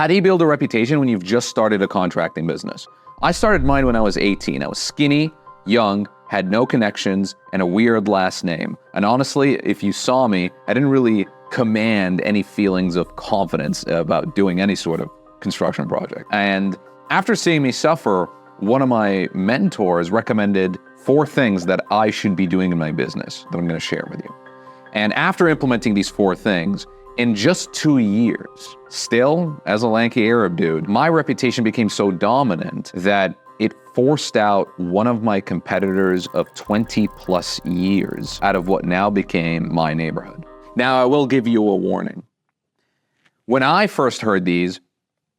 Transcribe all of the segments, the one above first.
How do you build a reputation when you've just started a contracting business? I started mine when I was 18. I was skinny, young, had no connections, and a weird last name. And honestly, if you saw me, I didn't really command any feelings of confidence about doing any sort of construction project. And after seeing me suffer, one of my mentors recommended 4 things that I should be doing in my business that I'm going to share with you. And after implementing these 4 things, in just 2 years, still as a lanky Arab dude, my reputation became so dominant that it forced out one of my competitors of 20 plus years out of what now became my neighborhood. Now, I will give you a warning. When I first heard these,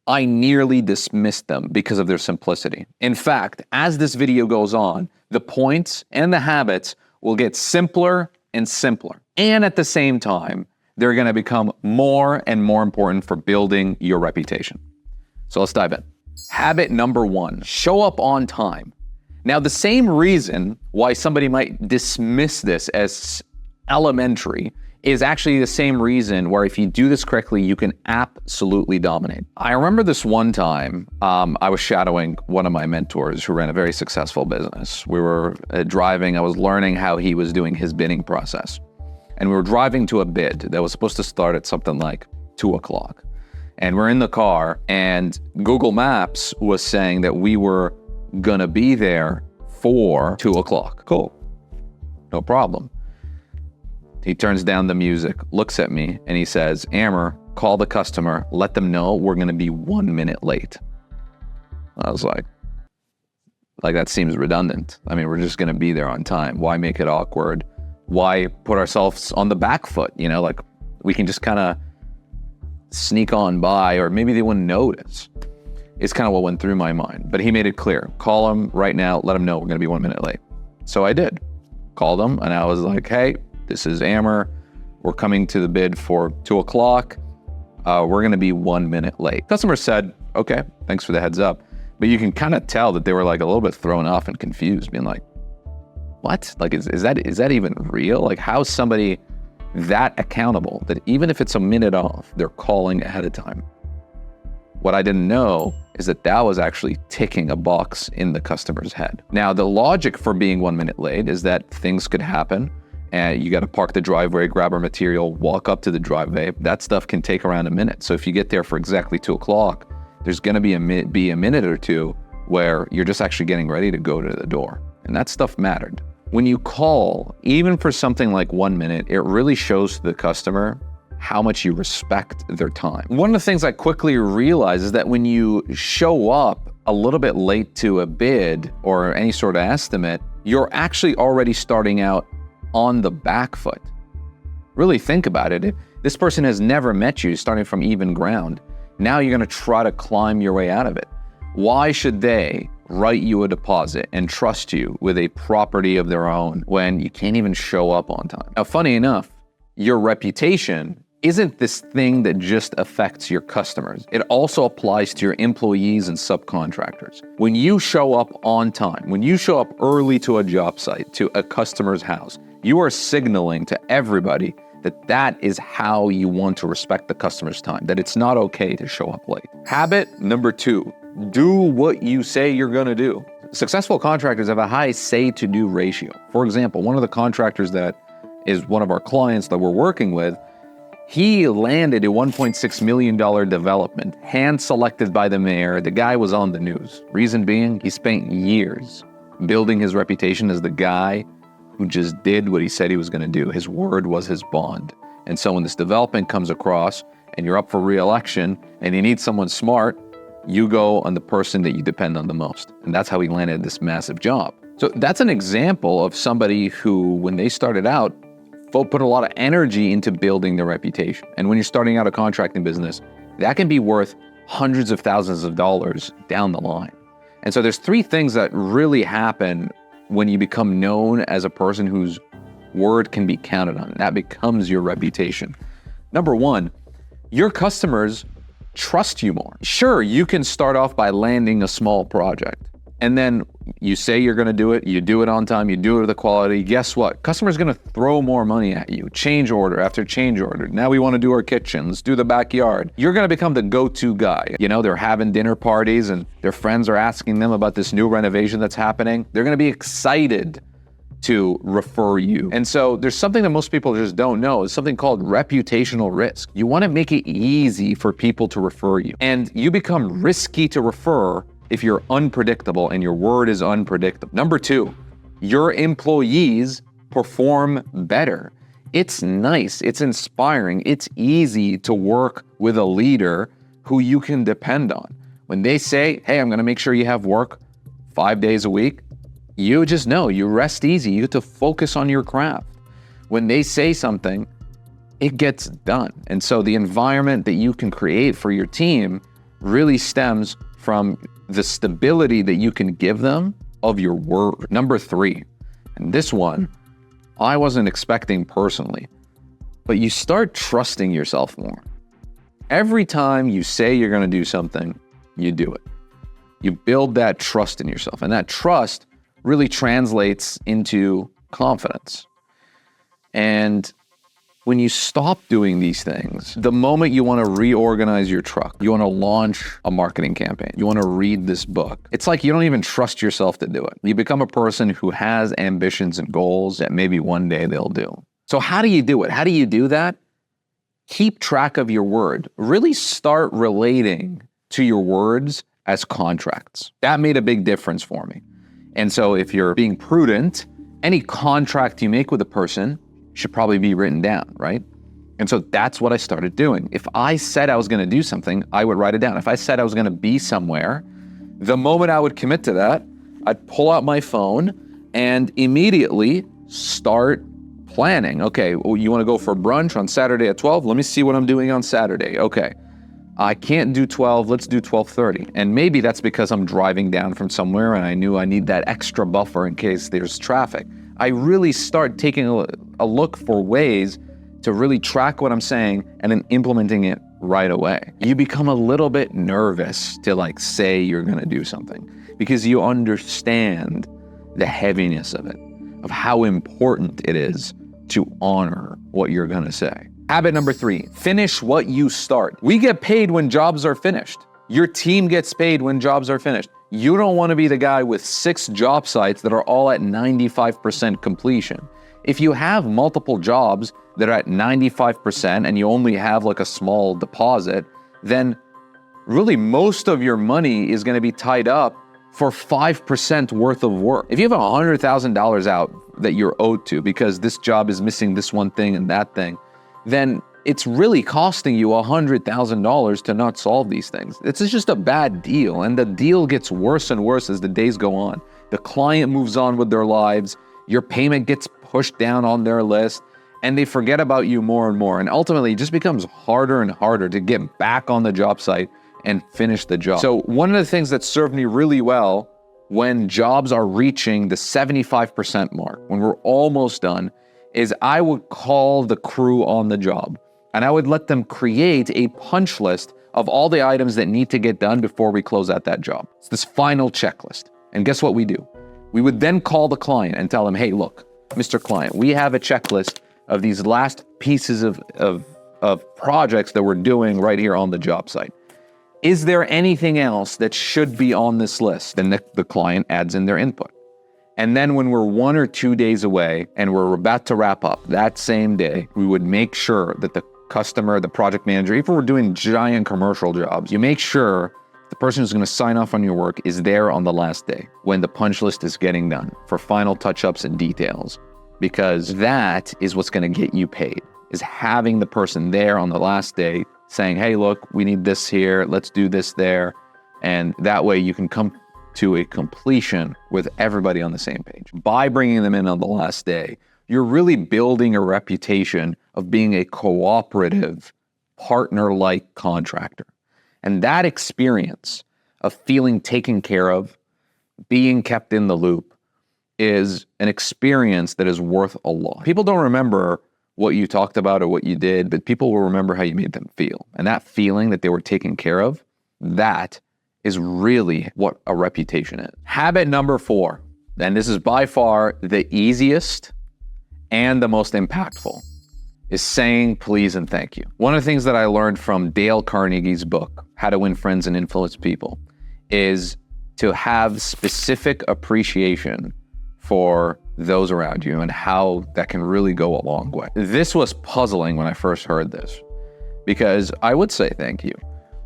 I nearly dismissed them because of their simplicity. In fact, as this video goes on, the points and the habits will get simpler and simpler. And at the same time, they're going to become more and more important for building your reputation. So let's dive in. Habit number 1, show up on time. Now, the same reason why somebody might dismiss this as elementary is actually the same reason where if you do this correctly, you can absolutely dominate. I remember this one time, I was shadowing one of my mentors who ran a very successful business. We were driving, I was learning how he was doing his bidding process. And we were driving to a bid that was supposed to start at something like 2 o'clock. And we're in the car and Google Maps was saying that we were gonna be there for 2 o'clock. Cool, no problem. He turns down the music, looks at me, and he says, Amr, call the customer, let them know we're gonna be 1 minute late. I was like, that seems redundant. I mean, we're just gonna be there on time. Why make it awkward? Why put ourselves on the back foot? You know, like we can just kind of sneak on by, or maybe they wouldn't notice. It's kind of what went through my mind. But he made it clear, call them right now, let them know we're gonna be 1 minute late. So I did, called them, and I was like, hey, this is Amr. We're coming to the bid for 2 o'clock. We're gonna be 1 minute late. Customer said, okay, thanks for the heads up. But you can kind of tell that they were like a little bit thrown off and confused, being like, what? Like, is that even real? Like, how's somebody that accountable that even if it's a minute off, they're calling ahead of time? What I didn't know is that that was actually ticking a box in the customer's head. Now, the logic for being 1 minute late is that things could happen and you got to park the driveway, grab our material, walk up to the driveway. That stuff can take around a minute. So if you get there for exactly 2 o'clock, there's going to be a minute or two where you're just actually getting ready to go to the door. And that stuff mattered. When you call, even for something like 1 minute, it really shows to the customer how much you respect their time. One of the things I quickly realized is that when you show up a little bit late to a bid or any sort of estimate, you're actually already starting out on the back foot. Really think about it. If this person has never met you, starting from even ground, now you're gonna try to climb your way out of it. Why should they write you a deposit and trust you with a property of their own when you can't even show up on time? Now, funny enough, your reputation isn't this thing that just affects your customers. It also applies to your employees and subcontractors. When you show up on time, when you show up early to a job site, to a customer's house, you are signaling to everybody that that is how you want to respect the customer's time, that it's not okay to show up late. Habit number 2, do what you say you're gonna do. Successful contractors have a high say-to-do ratio. For example, one of the contractors that is one of our clients that we're working with, he landed a $1.6 million development, hand-selected by the mayor. The guy was on the news. Reason being, he spent years building his reputation as the guy who just did what he said he was gonna do. His word was his bond. And so when this development comes across and you're up for re-election and you need someone smart, you go on the person that you depend on the most. And that's how he landed this massive job. So that's an example of somebody who, when they started out, put a lot of energy into building their reputation. And when you're starting out a contracting business, that can be worth hundreds of thousands of dollars down the line. And so there's 3 things that really happen when you become known as a person whose word can be counted on. And that becomes your reputation. Number 1, your customers trust you more. Sure, you can start off by landing a small project And then you say you're going to do it, you do it on time, you do it with the quality. Guess what? Customer's going to throw more money at you. Change order after change order. Now we want to do our kitchen. Let's do the backyard. You're going to become the go-to guy. You know, they're having dinner parties and their friends are asking them about this new renovation that's happening. They're going to be excited to refer you. And so there's something that most people just don't know. It's something called reputational risk. You want to make it easy for people to refer you. And you become risky to refer if you're unpredictable and your word is unpredictable. Number 2, your employees perform better. It's nice, it's inspiring, it's easy to work with a leader who you can depend on. When they say, hey, I'm gonna make sure you have work 5 days a week, you just know, you rest easy, you get to focus on your craft. When they say something, it gets done. And so the environment that you can create for your team really stems from the stability that you can give them of your word. Number 3, and this one, I wasn't expecting personally, but you start trusting yourself more. Every time you say you're gonna do something, you do it. You build that trust in yourself, and that trust really translates into confidence. And when you stop doing these things, the moment you want to reorganize your truck, you want to launch a marketing campaign, you want to read this book, it's like you don't even trust yourself to do it. You become a person who has ambitions and goals that maybe one day they'll do. So how do you do it? How do you do that? Keep track of your word. Really start relating to your words as contracts. That made a big difference for me. And so if you're being prudent, any contract you make with a person should probably be written down, right? And so that's what I started doing. If I said I was gonna do something, I would write it down. If I said I was gonna be somewhere, the moment I would commit to that, I'd pull out my phone and immediately start planning. Okay, well, you wanna go for brunch on Saturday at 12? Let me see what I'm doing on Saturday. Okay, I can't do 12, let's do 12:30. And maybe that's because I'm driving down from somewhere and I knew I need that extra buffer in case there's traffic. I really start taking a look for ways to really track what I'm saying and then implementing it right away. You become a little bit nervous to say you're gonna do something because you understand the heaviness of it, of how important it is to honor what you're gonna say. Habit number 3, finish what you start. We get paid when jobs are finished. Your team gets paid when jobs are finished. You don't want to be the guy with 6 job sites that are all at 95% completion. If you have multiple jobs that are at 95% and you only have a small deposit, then really most of your money is going to be tied up for 5% worth of work. If you have $100,000 out that you're owed to because this job is missing this one thing and that thing, then it's really costing you $100,000 to not solve these things. It's just a bad deal, and the deal gets worse and worse as the days go on. The client moves on with their lives, your payment gets pushed down on their list, and they forget about you more and more. And ultimately, it just becomes harder and harder to get back on the job site and finish the job. So one of the things that served me really well when jobs are reaching the 75% mark, when we're almost done, is I would call the crew on the job. And I would let them create a punch list of all the items that need to get done before we close out that job. It's this final checklist. And guess what we do? We would then call the client and tell them, hey, look, Mr. Client, we have a checklist of these last pieces of projects that we're doing right here on the job site. Is there anything else that should be on this list? Then the client adds in their input. And then when we're 1 or 2 days away and we're about to wrap up that same day, we would make sure that the customer, the project manager, if we're doing giant commercial jobs, you make sure the person who's going to sign off on your work is there on the last day when the punch list is getting done for final touch-ups and details, because that is what's going to get you paid, is having the person there on the last day saying, hey, look, we need this here, let's do this there. And that way you can come to a completion with everybody on the same page. By bringing them in on the last day, you're really building a reputation of being a cooperative, partner-like contractor. And that experience of feeling taken care of, being kept in the loop, is an experience that is worth a lot. People don't remember what you talked about or what you did, but people will remember how you made them feel. And that feeling that they were taken care of, that is really what a reputation is. Habit number 4, and this is by far the easiest and the most impactful, is saying please and thank you. One of the things that I learned from Dale Carnegie's book, How to Win Friends and Influence People, is to have specific appreciation for those around you and how that can really go a long way. This was puzzling when I first heard this, because I would say thank you.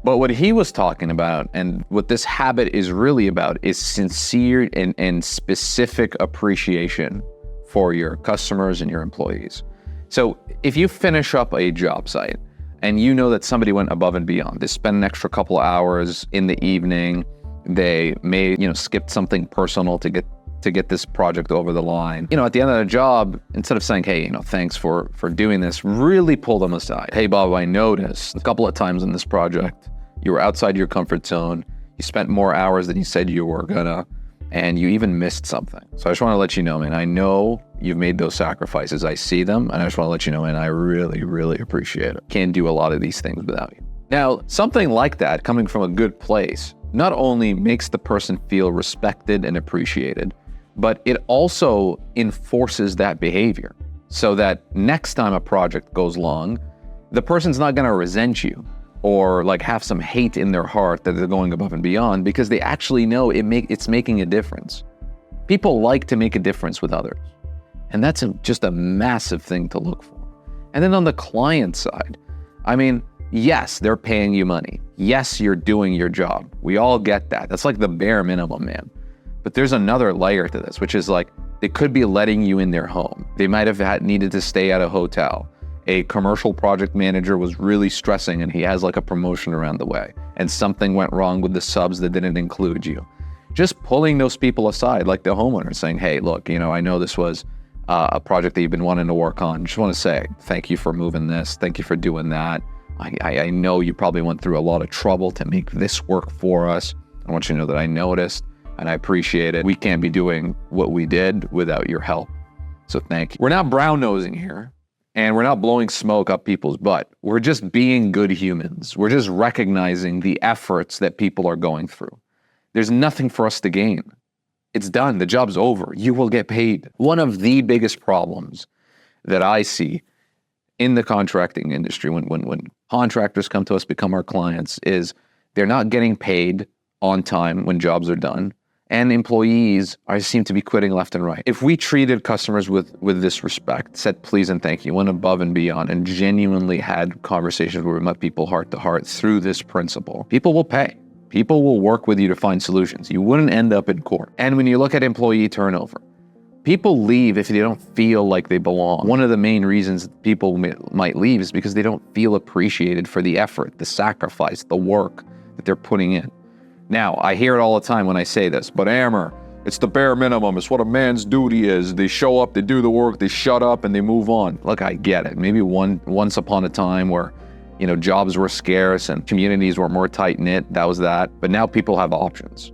But what he was talking about, and what this habit is really about, is sincere and specific appreciation for your customers and your employees. So if you finish up a job site and you know that somebody went above and beyond, they spent an extra couple of hours in the evening, they may, skip something personal to get this project over the line. At the end of the job, instead of saying, hey, thanks for doing this, really pull them aside. Hey, Bob, I noticed a couple of times in this project, you were outside your comfort zone. You spent more hours than you said you were gonna, and you even missed something. So I just want to let you know, man, I know you've made those sacrifices. I see them, and I just want to let you know, man, I really, really appreciate it. Can't do a lot of these things without you. Now, something like that coming from a good place not only makes the person feel respected and appreciated, but it also enforces that behavior so that next time a project goes long, the person's not going to resent you or have some hate in their heart that they're going above and beyond, because they actually know it's making a difference. People like to make a difference with others, and that's just a massive thing to look for. And then on the client side, yes, they're paying you money. Yes, you're doing your job. We all get that. That's like the bare minimum, man. But there's another layer to this, which is they could be letting you in their home. They might have needed to stay at a hotel. A commercial project manager was really stressing and he has a promotion around the way, and something went wrong with the subs that didn't include you. Just pulling those people aside, like the homeowner, saying, hey, look, I know this was a project that you've been wanting to work on. Just want to say thank you for moving this. Thank you for doing that. I know you probably went through a lot of trouble to make this work for us. I want you to know that I noticed and I appreciate it. We can't be doing what we did without your help. So thank you. We're not brown-nosing here, and we're not blowing smoke up people's butt. We're just being good humans. We're just recognizing the efforts that people are going through. There's nothing for us to gain. It's done. The job's over. You will get paid. One of the biggest problems that I see in the contracting industry when contractors come to us, become our clients, is they're not getting paid on time when jobs are done, and employees seem to be quitting left and right. If we treated customers with this respect, said please and thank you, went above and beyond, and genuinely had conversations where we met people heart to heart through this principle, people will pay. People will work with you to find solutions. You wouldn't end up in court. And when you look at employee turnover, people leave if they don't feel like they belong. One of the main reasons people might leave is because they don't feel appreciated for the effort, the sacrifice, the work that they're putting in. Now, I hear it all the time when I say this, but Amber, it's the bare minimum. It's what a man's duty is. They show up, they do the work, they shut up, and they move on. Look, I get it. Maybe once upon a time where, jobs were scarce and communities were more tight-knit, that was that. But now people have options.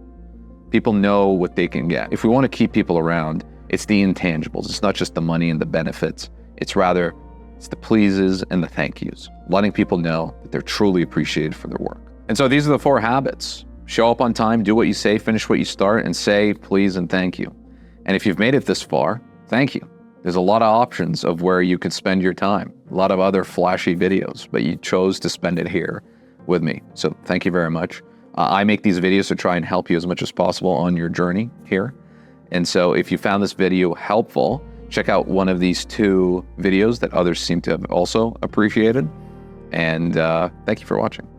People know what they can get. If we want to keep people around, it's the intangibles. It's not just the money and the benefits. It's the pleases and the thank yous. Letting people know that they're truly appreciated for their work. And so these are the 4 habits. Show up on time, do what you say, finish what you start, and say please and thank you. And if you've made it this far, thank you. There's a lot of options of where you could spend your time, a lot of other flashy videos, but you chose to spend it here with me. So thank you very much. I make these videos to try and help you as much as possible on your journey here. And so if you found this video helpful, check out one of these 2 videos that others seem to have also appreciated. And thank you for watching.